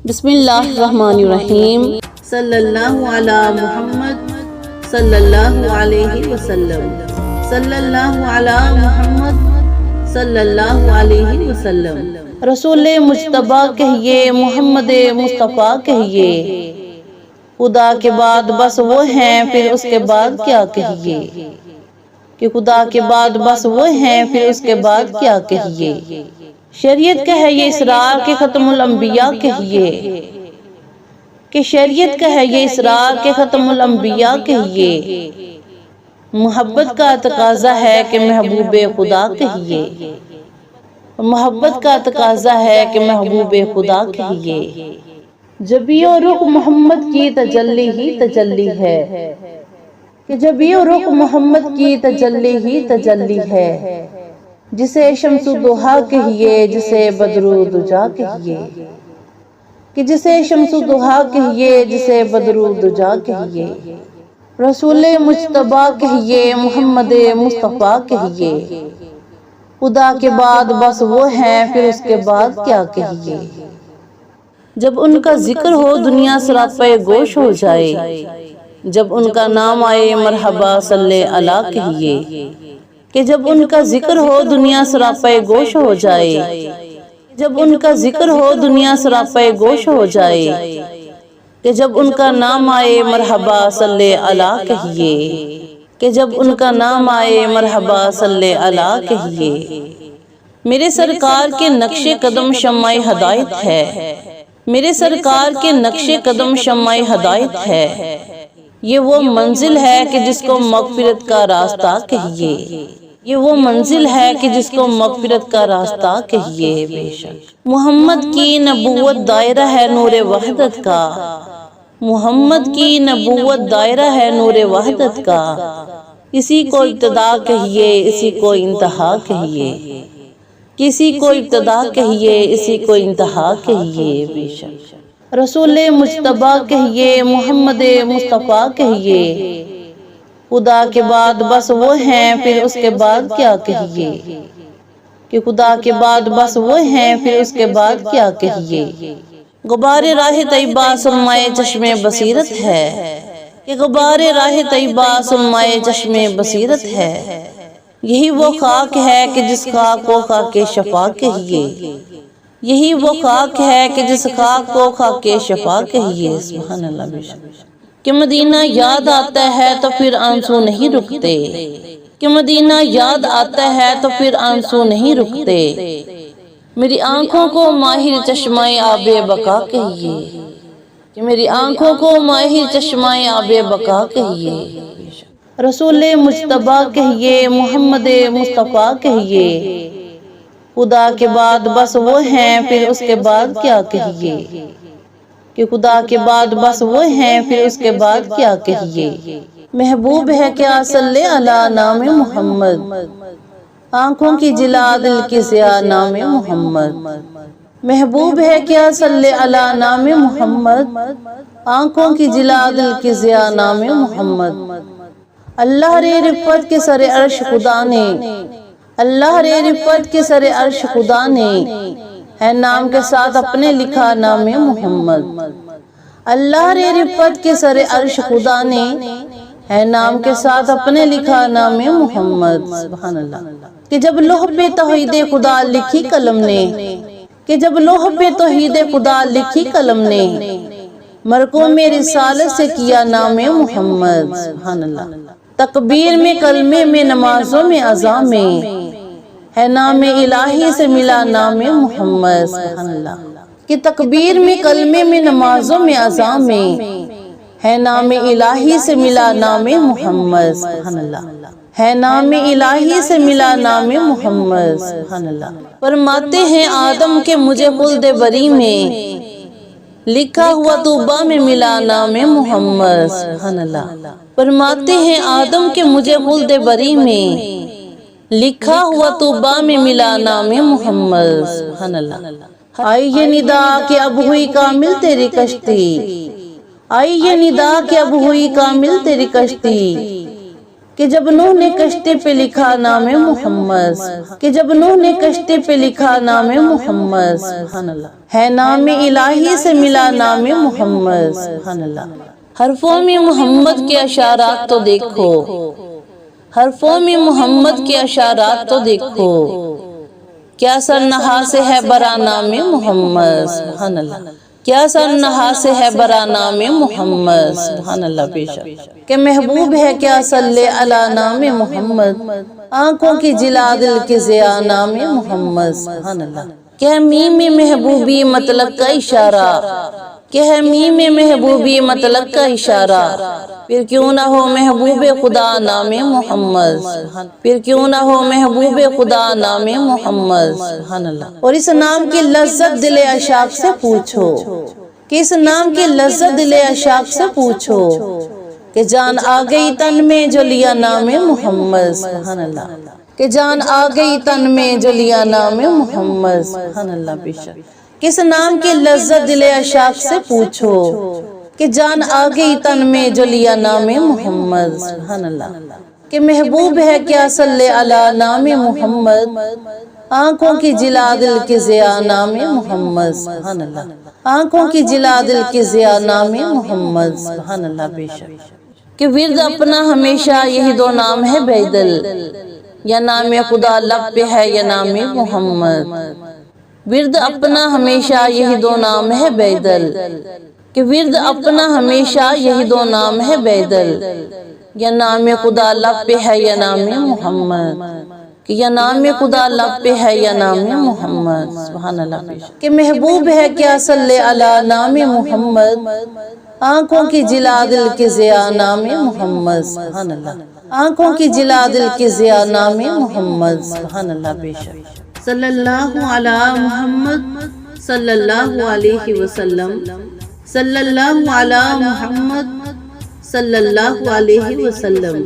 بسم اللہ الرحمن الرحیم۔ صلی اللہ علی محمد صلی اللہ علیہ وسلم، صلی اللہ علی محمد صلی اللہ علیہ وسلم۔ رسول مجتبیٰ کہیے، محمد مصطفیٰ کہیے، خدا کے بعد بس وہ ہیں، پھر اس کے بعد کیا کہیے، کہ خدا کے بعد بس وہ ہیں، پھر اس کے بعد کیا کہیے۔ شریعت کا ہے یہ اسرار کہ ختم الانبیاء کہیے، کہ شریعت کا ہے یہ اسرار کہ ختم الانبیاء کہیے۔ محبت کا تقاضا ہے کہ محبوب خدا کہیے، محبت کا تقاضا ہے کہ محبوب خدا کہیے۔ جبی و رخ محمد کی تجلی ہی تجلی ہے، کہ جبی و رخ محمد کی تجلی ہی تجلی ہے۔ جسے شمس الضحیٰ کہیے، جسے بدر الدجا کہیے، کہ جسے شمس الضحیٰ کہیے، جسے بدر الدجا کہیے۔ رسول مجتبیٰ کہیے، محمد مصطفیٰ کہیے، خدا کے بعد بس وہ ہیں، پھر اس کے بعد کیا کہیے۔ جب ان کا ذکر ہو دنیا سراپے گوش ہو جائے، جب ان کا نام آئے مرحبا صلی اللہ کہیے، کہ جب ان کا ذکر ہو دنیا سراپے گوش ہو جائے، جب ان کا ذکر ہو دنیا سراپے گوش ہو جائے، کہ جب ان کا نام آئے مرحبا صلی اللہ کہیے، کہ جب ان کا نام آئے مرحبا صلی اللہ کہیے۔ میرے سرکار کے نقش قدم شمع ہدایت ہے، میرے سرکار کے نقش قدم شمع ہدایت ہے۔ یہ وہ منزل ہے کہ جس کو مغفرت کا راستہ کہیے، یہ وہ منزل ہے کہ جس کو مغفرت کا راستہ کہیے۔ بے شک محمد کی نبوت دائرہ ہے نور وحدت کا، محمد کی نبوت دائرہ ہے نور وحدت کا۔ اسی کو ابتدا کہیے، اسی کو انتہا کہیے، کسی کو ابتدا کہیے، اسی کو انتہا کہیے۔ بے شک رسول مجتبیٰ کہیے، محمد مصطفیٰ کہیے، خدا کے بعد بس وہ ہیں، پھر اس کے بعد کیا کہیے، کہ خدا کے بعد بس وہ ہیں، پھر اس کے بعد کیا کہیے۔ غبار راہ طیبہ سرمہ چشم بصیرت ہے، کہ غبار راہ طیبہ سرمہ چشم بصیرت ہے۔ یہی وہ خاک ہے کہ جس خاک کو خاک شفا کہیے، یہی وہ خاک ہے کہ جس خاک کو خاک شفا کہیے۔ سبحان اللہ۔ کہ مدینہ یاد آتا ہے تو پھر آنسو نہیں رکتے، کہ مدینہ یاد آتا ہے تو پھر آنسو نہیں رکتے۔ میری آنکھوں کو ماہر چشمہ آب بقا کہیے، کہ میری آنکھوں کو ماہر چشمہ آب بقا کہیے۔ رسول مجتبیٰ کہیے، محمد مصطفیٰ کہیے، خدا کے بعد بس وہ ہیں، پھر اس کے بعد کیا کہیے، کہ خدا کے بعد بس وہ ہیں، پھر اس کے بعد کیا کہیے۔ محبوب ہے کیا صلی اللہ نام محمد، آنکھوں کی جلا دل کی ضیا نام محمد۔ محبوب ہے کیا صلی اللہ نام محمد، آنکھوں کی جلا دل کی ضیا نام محمد۔ اللہ رے رفت کے سر عرش خدا نے، اللہ رے رفت کے سر عرش خدا نے، ہے نام کے ساتھ اپنے لکھا نام محمد۔ اللہ رے رفت کے سر عرش خدا نے، ہے نام کے ساتھ اپنے لکھا نام محمد۔ سبحان اللہ۔ کہ جب لوح پہ توحید خدا لکھی قلم نے، کہ جب لوح پہ توحید خدا لکھی قلم نے، مرقوم رسالت سے کیا نام محمد۔ سبحان اللہ۔ تکبیر میں کلمے میں نمازوں میں اذان میں، ہے نام الہی سے ملا نام محمد۔ سبحان اللہ۔ کہ تکبیر میں کلمے میں نمازوں میں اذان میں، ہے نام الہی سے ملا نام محمد۔ سبحان اللہ۔ ہے نام الہی سے ملا نام محمد۔ سبحان اللہ۔ فرماتے ہیں آدم کے مجھے خلد بری میں، لکھا ہوا طوبہ میں ملا نام محمد۔ سبحان اللہ۔ فرماتے ہیں آدم کے مجھے خلد بری میں، لکھا ہوا طوبہ میں ملا نام محمد۔ سبحان اللہ۔ آئی یہ ندا کہ اب ہوئی کامل تیری کشتی، آئی یہ ندا کہ اب ہوئی کامل تیری کشتی، کہ جب نوح نے کشتی پہ لکھا نام محمد، کہ جب نوح نے کشتی پہ لکھا نام محمد، سبحان اللہ، ہے نام الہی سے ملا نام محمد، سبحان اللہ۔ حرفوں میں محمد کے اشارات تو دیکھو، حرفوں میں محمد کے اشارات تو دیکھو، کیا سرنہا سے ہے برا نام محمد، سبحان اللہ، کیا سرنہا سے ہے برا نام محمد، سبحان اللہ، بے شک کہ محبوب ہے کیا صلی علی نام محمد، آنکھوں کی جلا دل کی ضیا نام محمد، سبحان اللہ، کہ ہے میم محبوبی مطلق کا اشارہ، کہ ہے میم محبوبی مطلق کا اشارہ، پھر کیوں نہ ہو محبوب خدا نام محمد، پھر کیوں نہ ہو محبوب خدا نام محمد، سبحان اللہ۔ اور اس نام کی لذت دل عشاق سے پوچھو، کہ اس نام کی لذت دل عشاق سے پوچھو، کہ جان آ گئی تن میں جو لیا نام محمد، سبحان اللہ، کہ جان آ گئی تن میں جو لیا نام محمد، سبحان اللہ، بے شک کس نام کی لذت دل عشاق سے پوچھو، کہ جان آ گئی تن میں جو لیا نام محمد، سبحان اللہ، کہ محبوب ہے کیا صلی علی نام محمد، آنکھوں کی جلا دل کی ضیا نام محمد، سبحان اللہ، آنکھوں کی جلا دل کی ضیا نام محمد، سبحان اللہ، بے شک کہ ورد اپنا ہمیشہ یہی دو نام ہے بیدل، یا نام خدا لب پہ ہے یا نام محمد، ورد اپنا ہمیشہ یہی دو نام ہے بیدل، کہ ورد اپنا ہمیشہ یہی دو نام ہے بیدل، یا نام خدا لب پہ ہے یا نام محمد، کہ یا نام خدا لب پہ ہے یا نام محمد، سبحان اللہ، کہ محبوب ہے کیا صلی علی نام محمد، آنکھوں کی جلا دل کی ضیا نام محمد، سبحان اللہ، آنکھوں کی جلا دل کی ضیا نام محمد، سبحان اللہ، بے شک صلی اللہ علی محمد صلی اللہ علیہ وسلم، صلی اللہ علی محمد صلی اللہ علیہ وسلم۔